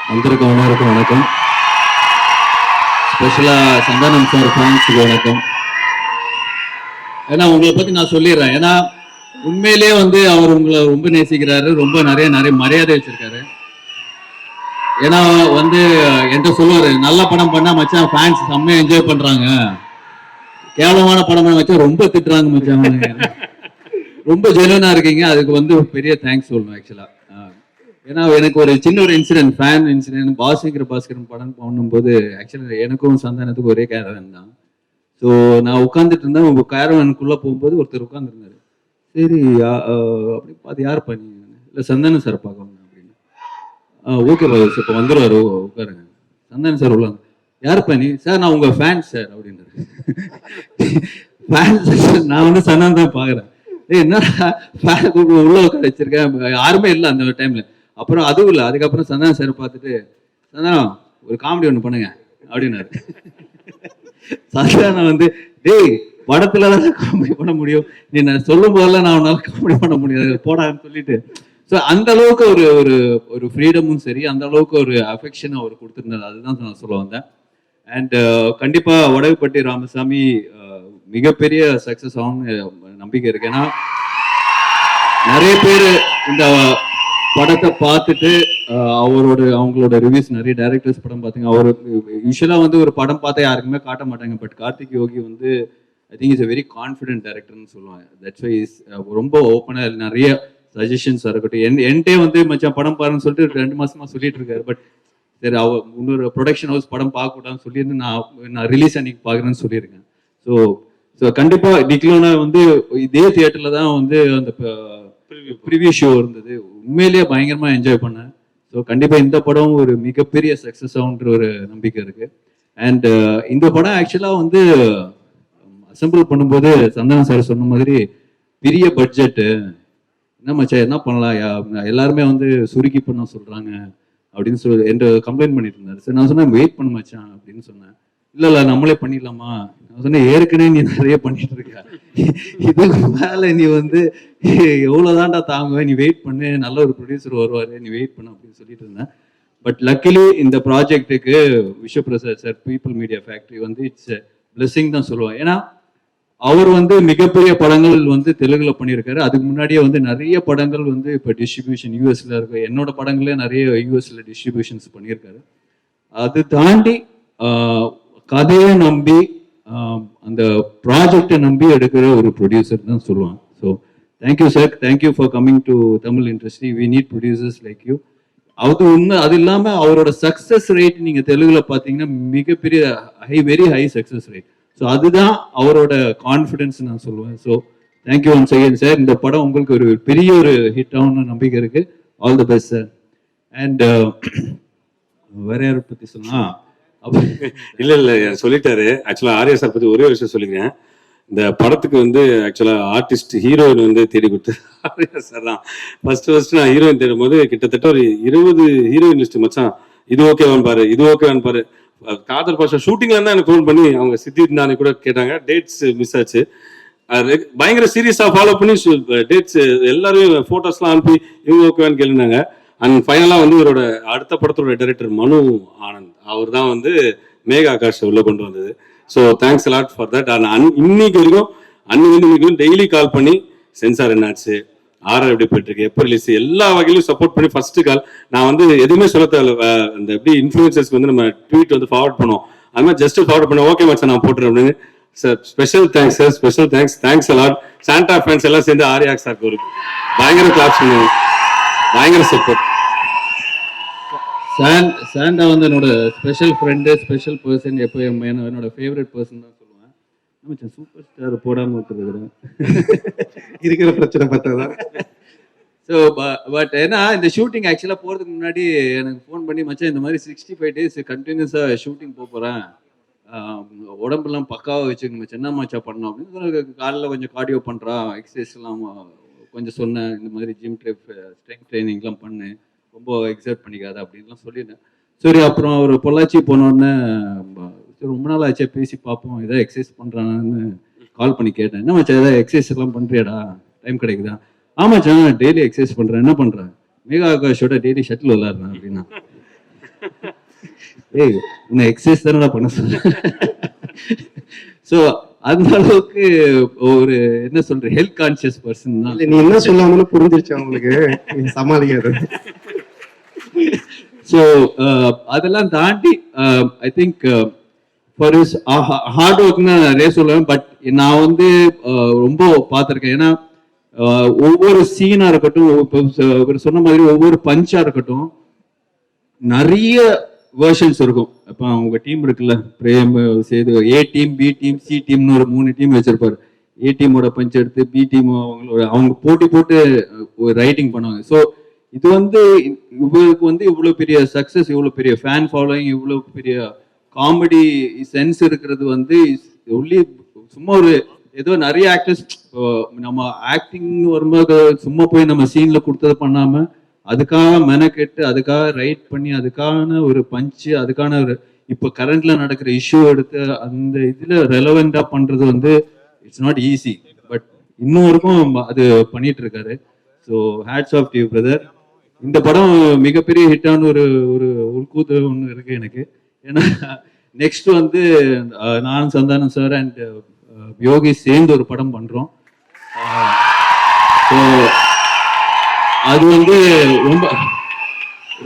வந்திருக்க அனைவருக்கும் வணக்கம். ஸ்பெஷலா சந்தானம் சார் ஃபேன்ஸுக்கு வணக்கம். ஏன்னா உங்களை பத்தி நான் சொல்லிடுறேன். ஏன்னா உண்மையிலேயே வந்து அவர் உங்களை ரொம்ப நேசிக்கிறாரு, ரொம்ப நிறைய மரியாதை வச்சிருக்காரு. ஏன்னா வந்து என்கிட்ட சொல்லுவாரு, நல்ல படம் பண்ணா மச்சான் ஃபேன்ஸ் செம்மையா என்ஜாய் பண்றாங்க, கேவலமான படம் வச்சா ரொம்ப திட்டுறாங்க மச்சான். ரொம்ப ஜெனுவனா இருக்கீங்க, அதுக்கு வந்து பெரிய தேங்க்ஸ் சொல்லணும் ஆக்சுவலா. ஏன்னா எனக்கு ஒரு சின்ன ஒரு இன்சிடென்ட், ஃபேன் இன்சிடென்ட், பாஸ்கரன் படம் பண்ணும்போது ஆக்சுவலி எனக்கும் சந்தானத்துக்கும் ஒரே கேரவன் தான். ஸோ நான் உட்காந்துட்டு இருந்தேன், உங்க கேரவனுக்குள்ள போகும்போது ஒருத்தர் உட்காந்துருந்தாரு. சரி அப்படி பார்த்து யார் பண்ணி, இல்லை சந்தானம் சார் பார்க்க வந்தேன் அப்படின்னு. ஓகே பாஸ் இப்போ வந்துடுவாரு, உட்காருங்க. சந்தானம் சார் உள்ள யார் பண்ணி சார், நான் உங்க ஃபேன் சார் அப்படின்றாரு. நான் வந்து சந்தானம் தான் பார்க்குறேன். என்னடா உள்ள உட்கார வச்சிருக்கேன், யாருமே இல்லை அந்த டைம்ல. அப்புறம் அதுவும் இல்லை, அதுக்கப்புறம் சந்தானம் சார் பார்த்துட்டு, சந்தானம் ஒரு காமெடி ஒன்று பண்ணுங்க அப்படின்னாரு. சந்தானம் வந்து, டேய் படத்துலதான் காமெடி பண்ண முடியும், நீ நான் சொல்லும் போதெல்லாம் நான் உன்னால காமெடி பண்ண முடியாது போடான்னு சொல்லிட்டு. ஸோ அந்த அளவுக்கு ஒரு ஒரு ஒரு ஃப்ரீடமும் சரி, அந்த அளவுக்கு ஒரு அஃபெக்ஷனும் அவர் கொடுத்துருந்தாரு. அதுதான் நான் சொல்ல வந்தேன். அண்ட் கண்டிப்பா வடகுப்பட்டி ராமசாமி மிகப்பெரிய சக்சஸ் ஆகும்னு நம்பிக்கை இருக்கு. ஏன்னா நிறைய பேர் இந்த படத்தை பார்த்துட்டு அவங்களோட ரிவ்யூஸ், நிறைய டைரக்டர்ஸ் படம் பார்த்தீங்க. அவர் யூஸ்வலா வந்து ஒரு படம் பார்த்தா யாருக்குமே காட்ட மாட்டாங்க. பட் கார்த்திக் யோகி வந்து I think is a very confident டைரக்டர்னு சொல்லுவாங்க. தட்ஸ் வை இஸ் ரொம்ப ஓப்பனாக நிறைய சஜஷன்ஸ் இருக்கட்டும். என்கிட்டே வந்து மச்சான் படம் பாருன்னு சொல்லிட்டு 2 மாசமா சொல்லிட்டு இருக்காரு. பட் சரி, இன்னொரு ப்ரொடக்ஷன் ஹவுஸ் படம் பார்க்கக்கூடாதுன்னு சொல்லியிருந்து நான் ரிலீஸ் அன்னைக்கு பார்க்குறேன்னு சொல்லியிருக்கேன். ஸோ கண்டிப்பாக டிக்லோனா வந்து இதே தியேட்டர்ல தான் வந்து அந்த ப்ரிவியூ ஷோ இருந்தது. உண்மையிலேயே பயங்கரமா என்ஜாய் பண்ணேன். ஸோ கண்டிப்பா இந்த படம் ஒரு மிகப்பெரிய சக்சஸ் ஆகுன்ற ஒரு நம்பிக்கை இருக்கு. அண்ட் இந்த படம் ஆக்சுவலா வந்து அசம்பிள் பண்ணும்போது சந்தானம் சார் சொன்ன மாதிரி பெரிய பட்ஜெட்டு, என்ன மச்சா என்ன பண்ணலாம், எல்லாருமே வந்து சுருக்கி பண்ண சொல்றாங்க அப்படின்னு சொல்லி என்ற கம்ப்ளைண்ட் பண்ணிட்டு இருந்தாரு. சரி நான் சொன்னேன் வெயிட் பண்ண மச்சான் அப்படின்னு சொன்னேன். இல்ல நம்மளே பண்ணிடலாமா, நான் சொன்னேன் ஏற்கனவே நீ நிறைய பண்ணிட்டு இருக்க, இதுக்கு மேல நீ வந்து எவ்வளவுதான்டா தாங்குவேன், நீ வெயிட் பண்ணு, நல்ல ஒரு ப்ரொடியூசர் வருவாரு, நீ வெயிட் பண்ணு அப்படின்னு சொல்லிட்டு இருந்தேன். பட் லக்கிலி இந்த ப்ராஜெக்டுக்கு Vishwaprasad sir, People Media Factory வந்து இட்ஸ் பிளெஸிங் தான் சொல்லுவேன். ஏன்னா அவர் வந்து மிகப்பெரிய படங்கள் வந்து தெலுங்குல பண்ணியிருக்காரு. அதுக்கு முன்னாடியே வந்து நிறைய படங்கள் வந்து இப்போ டிஸ்ட்ரிபியூஷன் யூஎஸ்ல இருக்கு. என்னோட படங்களே நிறைய யூஎஸ்ல டிஸ்ட்ரிபியூஷன்ஸ் பண்ணியிருக்காரு. அது தாண்டி கதையை நம்பி அந்த ப்ராஜெக்டை நம்பி எடுக்கிற ஒரு ப்ரொடியூசர் தான் சொல்லுவாங்க. So thank you sir, thank you for coming to Tamil industry. We need producers like you. அது இல்லாம அவரோட சக்சஸ் ரேட் நீங்க தெலுங்குல பாத்தீங்கன்னா மிகப்பெரிய very high success rate. So அதுதான் அவரோட கான்ஃபிடன்ஸ் நான் சொல்லுவேன். So thank you once again sir. இந்த படம் உங்களுக்கு ஒரு பெரிய ஒரு ஹிட் ஆகும்னு நம்பிக்கை இருக்கு. All the best sir. And வேற யாரை பத்தி சொன்னா இல்ல சொல்லிட்டாரு. ஆக்சுவலா ஆர்யா சார் பத்தி ஒரே விஷயம் சொல்லிக்கிறேன். இந்த படத்துக்கு வந்து ஆக்சுவலா ஆர்டிஸ்ட் ஹீரோயின் வந்து தேடி கொடுத்து ஆர்யா சார் தான். ஃபர்ஸ்ட் நான் ஹீரோயின் தேடும் போது கிட்டத்தட்ட ஒரு 20 ஹீரோயின் லிஸ்ட் மச்சான், இது ஓகேவான்னு பாரு, இது ஓகேவான்னு பாரு. காதல் பாஷா ஷூட்டிங்ல இருந்தா எனக்கு ஃபோன் பண்ணி அவங்க சித்தித் நானே கூட கேட்டாங்க. டேட்ஸ் மிஸ் ஆச்சு. பயங்கர சீரியஸா ஃபாலோ பண்ணி டேட்ஸ் எல்லாரும் போட்டோஸ்லாம் அனுப்பி இவங்க ஓகேவான்னு கேளுனாங்க. அண்ட் ஃபைனலா வந்து இவரோட அடுத்த படத்தோட டைரக்டர் மனு ஆனந்த், அவர் தான் வந்து மேகா ஆகாஷ் உள்ள கொண்டு வந்தது. So thanks a lot for that. இன்னைக்கு வரைக்கும் இன்னைக்கு டெய்லி கால் பண்ணி சென்சார் என்னாச்சு, ஆர்ஆர் எப்படி போயிட்டு இருக்கு, எப்போ ரிலீஸ், எல்லா வகையிலும் சப்போர்ட் பண்ணி ஃபர்ஸ்ட் கால். நான் வந்து எதுவுமே சொல்ல தேவையில்ல, இந்த எப்படி இன்ஃபுளுசர்ஸ்க்கு வந்து நம்ம ட்வீட் வந்து ஃபார்வர்ட் பண்ணுவோம், அது மாதிரி ஜஸ்ட் ஃபார்வர்ட் பண்ண ஓகே மச்சான் நான் போட்டுறேன் அப்படின்னு. Sir special thanks sir, special thanks a lot. Santa fans எல்லாம் சேர்ந்து ஆர்யா சாருக்கு ஒரு பயங்கர கிளாப்ஸ் பண்ணுவோம், பயங்கர சப்போர்ட். சாண்டா வந்து என்னோட ஸ்பெஷல் ஃப்ரெண்டு, ஸ்பெஷல் பர்சன், எப்போ என்னோட ஃபேவரட் பர்சன் தான் சொல்லுவேன். சூப்பர் ஸ்டார் போடாமல் இருக்கிறேன் இருக்கிற பிரச்சனை பார்த்ததான். ஸோ பட் ஏன்னா இந்த ஷூட்டிங் ஆக்சுவலாக போகிறதுக்கு முன்னாடி எனக்கு ஃபோன் பண்ணி மச்சான் இந்த மாதிரி 65 days கண்டினியூஸாக ஷூட்டிங் போகிறேன், உடம்புலாம் பக்காவாக வச்சுக்கணும் மச்சான், என்ன மச்சா பண்ணோம் அப்படின்னு. காலையில் கொஞ்சம் கார்டியோ பண்ணுறான், எக்ஸசைஸ்லாம் கொஞ்சம் சொன்னேன், இந்த மாதிரி ஜிம் ஸ்ட்ரெங்க் ட்ரைனிங்லாம் பண்ணு, ரொம்ப எக்ஸர்ட் பண்ணிக்காத அப்படின்லாம் சொல்லியிருந்தேன். சரி அப்புறம் அவர் பொள்ளாச்சி போனோடனே சரி ரொம்ப நாள் ஆச்சே பேசி பார்ப்போம், ஏதாவது எக்ஸசைஸ் பண்ணுறான்னு கால் பண்ணி கேட்டேன். என்ன மச்சா ஏதாவது எக்ஸசைஸ் எல்லாம் பண்ணுறியாடா, டைம் கிடைக்குதா? ஆமாச்சா டெய்லி எக்ஸசைஸ் பண்ணுறேன். என்ன பண்ணுறேன்? மேகா ஆகாஷோட டெய்லி ஷட்டில் விளாடுறேன் அப்படின்னா, ஏய் உன்னை எக்ஸசைஸ் தானடா பண்ண சொல்ல. ஸோ அந்த அளவுக்கு ஒரு என்ன சொல்ற ஹெல்த் கான்சியஸ் பர்சன் தான். இல்ல, நீ என்ன சொல்லாமனு புரிஞ்சிருச்சு அவங்களுக்கு, நீ சமாளிக்காது. ஸோ அதெல்லாம் தாண்டி I think for is hard ஒர்க்னு நான் நிறைய சொல்லுவேன். பட் நான் வந்து ரொம்ப பார்த்துருக்கேன். ஏன்னா ஒவ்வொரு சீனா இருக்கட்டும், இவர் சொன்ன மாதிரி ஒவ்வொரு பஞ்சா இருக்கட்டும், நிறைய வேர்ஷன்ஸ் இருக்கும். இப்போ அவங்க டீம் இருக்குல்ல, Prem Sethu, A team, B team, C டீம்னு ஒரு 3 டீம் வச்சிருப்பாரு. ஏ டீமோட பஞ்ச் எடுத்து பி டீம் அவங்க போட்டி போட்டு ரைட்டிங் பண்ணுவாங்க. ஸோ இது வந்து இவருக்கு வந்து இவ்வளவு பெரிய சக்சஸ், இவ்வளவு பெரிய ஃபேன் ஃபாலோயிங், இவ்வளவு பெரிய காமெடி சென்ஸ் இருக்கிறது வந்து ஒன்லி சும்மா ஒரு ஏதோ நிறைய ஆக்டர்ஸ் நம்ம ஆக்டிங் வரும்போது சும்மா போய் நம்ம சீன்ல கொடுத்தது பண்ணாம அதுக்காக மெனக்கெட்டு அதுக்காக ரைட் பண்ணி அதுக்கான ஒரு பஞ்சு, அதுக்கான ஒரு இப்போ கரண்ட்ல நடக்கிற இஷ்யூ எடுத்து அந்த இதுல ரெலவெண்டா பண்றது வந்து இட்ஸ் நாட் ஈஸி. பட் இன்னும் வரைக்கும் அது பண்ணிட்டு இருக்காரு. So hats off you brother. இந்த படம் மிகப்பெரிய ஹிட்டான ஒரு ஒரு உள்கூத்து ஒன்று இருக்கு எனக்கு. ஏன்னா நெக்ஸ்ட் வந்து நான் சந்தானம் சார் அண்ட் யோகி சேர்ந்து ஒரு படம் பண்றோம். ஸோ அது வந்து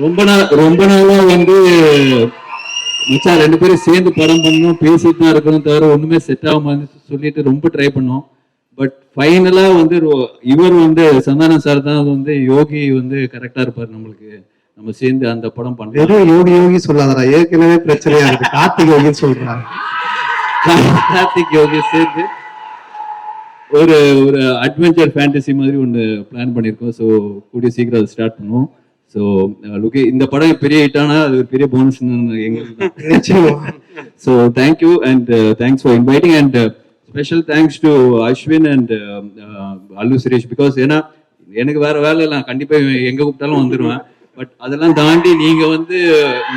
ரொம்ப நாளா வந்து மச்சான் 2 பேரும் சேர்ந்து படம் பண்ணணும், பேசிட்டு தான் இருக்கணும், தவிர ஒண்ணுமே செட் ஆகாம சொல்லிட்டு ரொம்ப ட்ரை பண்ணோம். பட் ஃபைனலா வந்து இவர் வந்து சந்தானம் சார் தான் வந்து யோகி வந்து கரெக்டா இருப்பாரு நம்மளுக்கு, நம்ம சேர்ந்து அந்த படம் பண்ணோம். வெறும் யோகி யோகி சொல்லாதடா, ஏற்கனவே பிரச்சனையா இருக்கு. கார்த்திக் யோகின்னு சொல்றாங்க. கார்த்திக் யோகி சேர்ந்து ஒரு ஒரு அட்வென்ச்சர் ஃபேண்டசி மாதிரி ஒன்று பிளான் பண்ணியிருக்கோம். ஸோ கூடிய சீக்கிரம் அதை ஸ்டார்ட் பண்ணுவோம். ஸோ லுக்கி இந்த படம் பெரிய ஹிட்டானா அது ஒரு பெரிய போனஸ் எங்களுக்கு. So thank you and thanks for inviting and special thanks to Ashwin and Allu Suresh. Because ஏன்னா எனக்கு வேற வேலை இல்லை, கண்டிப்பா எங்க கூப்பிட்டாலும் வந்துடுவேன். பட் அதெல்லாம் தாண்டி நீங்க வந்து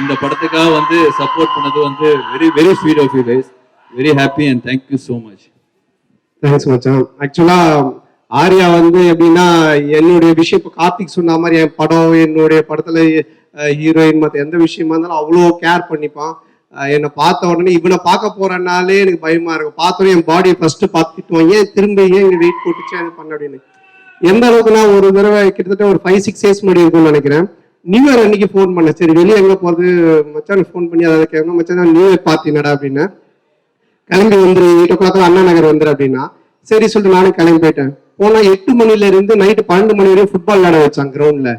இந்த படத்துக்காக வந்து சப்போர்ட் பண்ணது வந்து very very sweet of you guys. Very happy and thank you so much. Thanks மச்சான். ஆக்சுவலா ஆர்யா வந்து எப்படின்னா என்னுடைய விஷயம் இப்போ கார்த்திக் சொன்ன மாதிரி என் படம், என்னுடைய படத்துல ஹீரோயின் மற்ற எந்த விஷயமா இருந்தாலும் அவ்வளோ கேர் பண்ணிப்பான். என்னை பார்த்த உடனே இவனை பார்க்க போறனாலே எனக்கு பயமா இருக்கும். பார்த்தோன்னே என் பாடியை ஃபர்ஸ்ட் பார்த்துட்டுவான், ஏன் திரும்ப ஏன் இங்கே வெயிட் போட்டுச்சு அது பண்ண அப்படின்னு. எந்த அளவுக்குன்னா ஒரு தடவை கிட்டத்தட்ட ஒரு 5-6 days முன்னாடி இருக்கும்னு நினைக்கிறேன், நியூ இயர் அன்னைக்கு ஃபோன் பண்ணேன். சரி வெளியே எங்கே போகிறது மச்சான் ஃபோன் பண்ணி அதை கேட்கணும், மச்சான் நியூ இயர் பார்ட்டி நடா அப்படின்னு. கிளம்பி வந்துரு 8 o'clock அண்ணா நகர் வந்துரு அப்படின்னா சரி சொல்லிட்டு நானும் கிளம்பி போயிட்டேன். போனா 8 மணில இருந்து நைட்டு 12 மணி வரையும் ஃபுட்பால் விளையாட வச்சான் கிரவுண்ட்ல.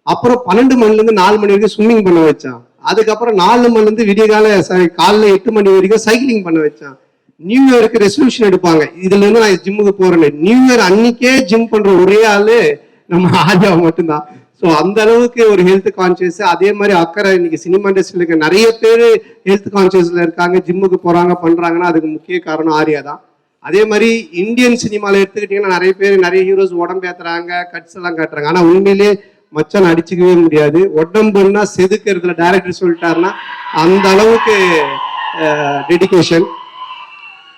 அப்புறம் 12 மணில இருந்து 4 மணி வரைக்கும் ஸ்விம்மிங் பண்ண வச்சான். அதுக்கப்புறம் 4 மணில இருந்து விடியகால காலைல 8 மணி வரைக்கும் சைக்கிளிங் பண்ண வச்சான். நியூ இயருக்கு ரெசல்யூஷன் எடுப்பாங்க, இதுல இருந்து நான் ஜிம்முக்கு போறேன்னு. நியூ இயர் அன்னைக்கே ஜிம் பண்ற ஒரே ஆளு நம்ம ஆர்யா மட்டும்தான். ஸோ அந்த அளவுக்கு ஒரு ஹெல்த் கான்சியஸ், அதே மாதிரி அக்கறை. இன்னைக்கு சினிமா இண்டஸ்ட்ரியில் இருக்க நிறைய பேர் ஹெல்த் கான்சியஸ்ல இருக்காங்க, ஜிம்முக்கு போறாங்க பண்றாங்கன்னா அதுக்கு முக்கிய காரணம் ஆர்யா தான். அதே மாதிரி இந்தியன் சினிமாவில் எடுத்துக்கிட்டீங்கன்னா நிறைய பேர் நிறைய ஹீரோஸ் உடம்பு ஏத்துறாங்க, கட்ஸ் எல்லாம் காட்டுறாங்க. ஆனா உண்மையிலேயே மச்சான் அடிச்சுக்கவே முடியாது. உடம்புன்னா செதுக்கிறதுல டைரக்டர் சொல்லிட்டாருன்னா அந்த அளவுக்கு டெடிகேஷன்.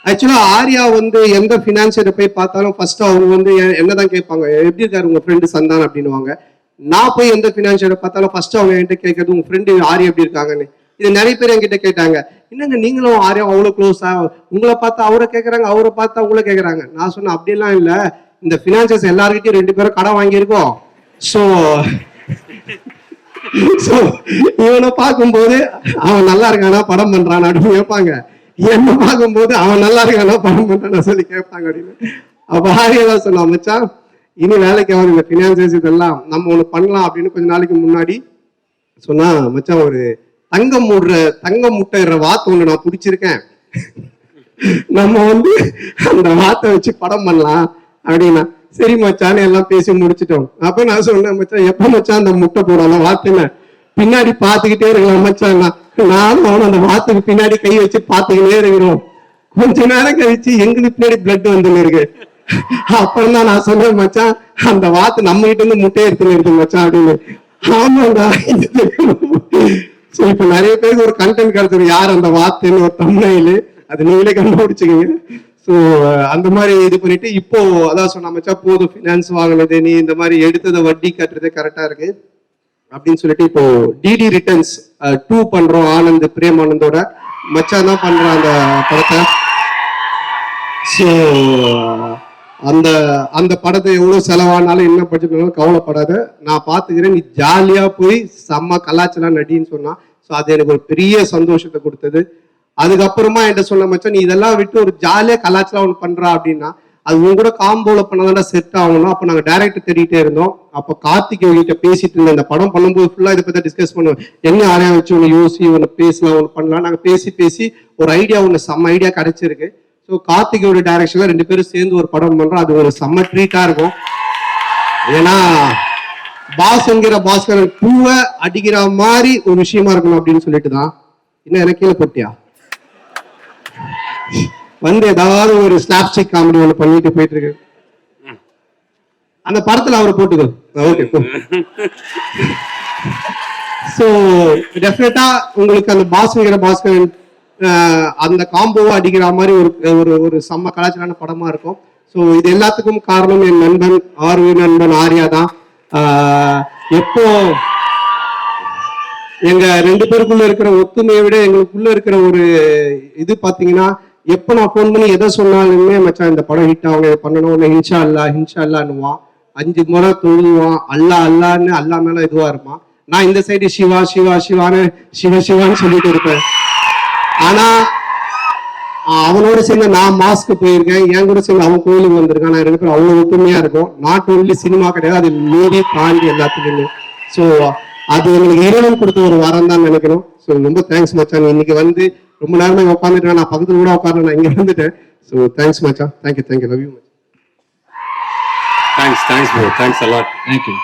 ஆக்சுவலா ஆர்யா வந்து எந்த பினான்சியரை போய் பார்த்தாலும் ஃபர்ஸ்ட் அவங்க வந்து என்னதான் கேட்பாங்க, எப்படி இருக்காரு உங்க ஃப்ரெண்டு சந்தான் அப்படின்னுவாங்க. நான் போய் எந்த பினான்சியரை பார்த்தாலும் ஃபர்ஸ்ட் அவங்க என்கிட்ட கேட்கறது உங்க ஃப்ரெண்டு ஆர்யா எப்படி இருக்காங்கன்னு. இது நிறைய பேர் என்கிட்ட கேட்டாங்க, என்னங்க நீங்களும் ஆர்யா அவ்வளோ க்ளோஸா, உங்களை பார்த்தா அவரை கேட்கறாங்க, அவரை பார்த்தா உங்களை கேட்கறாங்க. நான் சொன்னேன் அப்படிலாம் இல்லை, இந்த பினான்சியர்ஸ் எல்லாருக்கிட்டையும் 2 பேரும் கடன் வாங்கியிருக்கோம். ஸோ இவனை பார்க்கும்போது அவன் நல்லா இருக்கானா படம் பண்றான் அப்படின்னு கேட்பாங்க, என்ன பார்க்கும்போது அவன் நல்லா இருக்கானா படம் பண்றான்னு சொல்லி கேட்பாங்க அப்படின்னு. அப்ப ஆரியதான் சொன்னான், மச்சான் இனி வேலைக்கு ஆகும் இந்த பினான்சியர்ஸ் இதெல்லாம் நம்ம ஒண்ணு பண்ணலாம் அப்படின்னு கொஞ்ச நாளைக்கு முன்னாடி சொன்னா, மச்சான் ஒரு தங்கம் முட்டைற வாத்து ஒண்ணு நான் பிடிச்சிருக்கேன், நம்ம வந்து அந்த வாத்தை வச்சு படம் பண்ணலாம் அப்படின்னா. சரி மச்சான் எல்லாம் பேசி முடிச்சிட்டோம். அப்ப நான் சொன்னேன், மச்சான் எப்ப மச்சான் அந்த முட்டை போடலாம் வாத்துன்னு பின்னாடி பாத்துக்கிட்டே இருக்கலாம் மச்சான். நானும் அவனும் அந்த வாத்துக்கு பின்னாடி கை வச்சு பாத்துக்கிட்டே இருக்கிறோம். கொஞ்ச நேரம் கழிச்சு எங்களுக்கு பின்னாடி பிளட் வந்துன்னு இருக்கு. அப்புறம் தான் நான் சொன்னேன், மச்சான் அந்த வாத்து நம்ம கிட்ட இருந்து முட்டையை எடுத்துன்னு இருக்கு மச்சான் அப்படின்னு. ஆமாண்டா. சோ இப்ப நிறைய பேருக்கு ஒரு கண்டென்ட் கிடைச்சிருக்கு, யார் அந்த வாத்துன்னு ஒரு தம்ப்நெயில், அது நீங்களே கண்டுபிடிச்சுக்கீங்க. ஸோ அந்த மாதிரி இது பண்ணிட்டு இப்போ அதான் சொன்ன மச்சான் போதும் ஃபினான்ஸ் வாங்கினது நீ இந்த மாதிரி எடுத்ததை வட்டி கட்டுறதே கரெக்டா இருக்கு அப்படின்னு சொல்லிட்டு இப்போ டிடி ரிட்டர்ன்ஸ் 2 பண்றோம். ஆனந்த் பிரேம் ஆனந்தோட மச்சான் தான் பண்றான் அந்த படத்தை. ஸோ அந்த அந்த படத்தை எவ்வளவு செலவானாலும் என்ன பட்ஜெட்னாலும் கவலைப்படாத, நான் பாத்துக்கிறேன், நீ ஜாலியா போய் செம்ம கலாச்சலாம் நடின்னு சொன்னா. ஸோ அது எனக்கு ஒரு பெரிய சந்தோஷத்தை கொடுத்தது. அதுக்கப்புறமா என்கிட்ட சொன்ன மச்சான் நீ இதெல்லாம் விட்டு ஒரு ஜாலியா கலாச்சலாம் ஒன்று பண்றா அப்படின்னா அது உங்க கூட காம்போல பண்ணதான் செட் ஆகணும். அப்போ நாங்கள் டைரக்டர் தேடிட்டே இருந்தோம். அப்போ கார்த்திகை கிட்ட பேசிட்டு இருந்தோம். இந்த படம் பண்ணும்போது ஃபுல்லா இதை பத்தி டிஸ்கஸ் பண்ணுவோம். என்ன ஆரையா வச்சு ஒன்று யோசி ஒன்று பேசலாம் ஒன்று பண்ணலாம். நாங்கள் பேசி ஒரு ஐடியா ஒன்று செம்ம ஐடியா கிடைச்சிருக்கு. ஸோ கார்த்திகோட டைரக்ஷன்ல 2 பேரும் சேர்ந்து ஒரு படம் பண்றோம். அது ஒரு செம்ம ட்ரீட்டா இருக்கும். ஏன்னா பாஸ்ங்கிற பாஸ்கரன் பூவை அடிக்கிற மாதிரி ஒரு விஷயமா இருக்கணும் அப்படின்னு சொல்லிட்டு தான். இன்னும் எனக்கு கீழே போட்டியா வந்து ஏதாவது ஒரு ஸ்லாப்ஸ்டிக் காமெடி ஒன்று பண்ணிட்டு போயிட்டு இருக்கு. அந்த படத்துல அவரை போட்டுக்கோ. ஓகே. ஸோ டெஃபினட்டா உங்களுக்கு அந்த பாஸ்ங்கிற பாஸ்கரன் அந்த காம்போவை அடிக்கிற மாதிரி ஒரு ஒரு செம்ம கலாச்சாரான படமா இருக்கும். ஸோ இது எல்லாத்துக்கும் காரணம் என் நண்பன் நண்பன் ஆர்யா தான். எப்போ எங்க 2 பேருக்குள்ள இருக்கிற ஒத்துமையை விட எங்களுக்குள்ள இருக்கிற ஒரு இது பாத்தீங்கன்னா எப்போ நான் ஃபோன் பண்ணி எதை சொன்னாலுமே மச்சான் இந்த படம் ஹிட் ஆகணும் இதை பண்ணணும் ஹின்ஷா அல்லான்னுவான். 5 முறை தொழுவான் அல்லான்னு அல்லா மேல இதுவா இருப்பான். நான் இந்த சைடு சிவான்னு சிவான்னு சொல்லிட்டு இருப்பேன். ஆனா அவனோட சேர்ந்து நான் மாஸ்க்கு போயிருக்கேன், என் கூட சேர்ந்து அவன் கோயிலுக்கு வந்திருக்கான். நான் 2 பேரும் அவ்வளவு ஒத்துமையா இருக்கும். நாட் ஓன்லி சினிமா கிடையாது, அது மீறி தாண்டி எல்லாத்துக்குமே. ஸோ அது எங்களுக்கு இறைவன் கொடுத்த ஒரு வரம் தான் நினைக்கணும். ஸோ ரொம்ப தேங்க்ஸ் மச்சான். இன்னைக்கு வந்து ரொம்ப நேரமா இங்க உட்காந்துருக்கேன். நான் பக்கத்துல கூட உட்காந்து நான் இங்க வந்துட்டேன். ஸோ தேங்க்ஸ் மச்சான். தேங்க்யூ லவ் யூ மச்சான். Thanks bro, thanks a lot. Thank you.